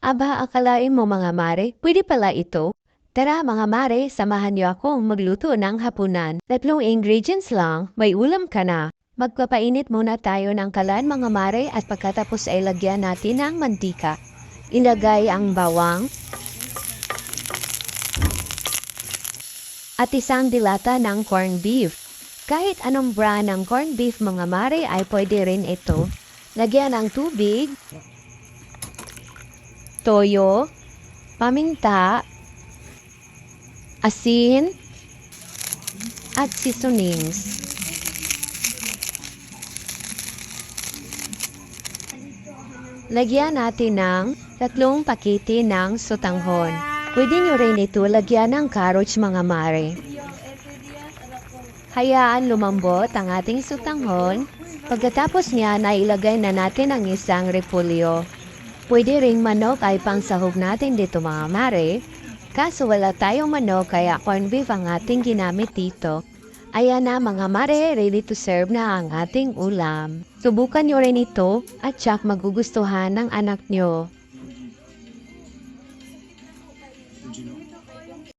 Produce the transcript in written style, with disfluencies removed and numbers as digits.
Aba, akalain mo mga mare, pwede pala ito? Tara mga mare, samahan niyo akong magluto ng hapunan. 3 ingredients lang, may ulam ka na. Magpapainit muna tayo ng kalan mga mare at pagkatapos ay lagyan natin ng mantika. Ilagay ang bawang at isang dilata ng corned beef. Kahit anong brand ng corned beef mga mare ay pwede rin ito. Lagyan ng tubig, toyo, paminta, asin, at seasonings. Lagyan natin ng 3 pakete ng sotanghon. Pwede nyo rin ito lagyan ng carrots mga mare. Hayaan lumambot ang ating sotanghon. Pagkatapos niya, nailagay na natin ang isang repolyo. Pwede ring manok ay pangsahog natin dito mga mare. Kaso wala tayong manok kaya corned beef ang ating ginamit dito. Ayan na mga mare, ready to serve na ang ating ulam. Subukan nyo rin ito at tsak magugustuhan ng anak nyo.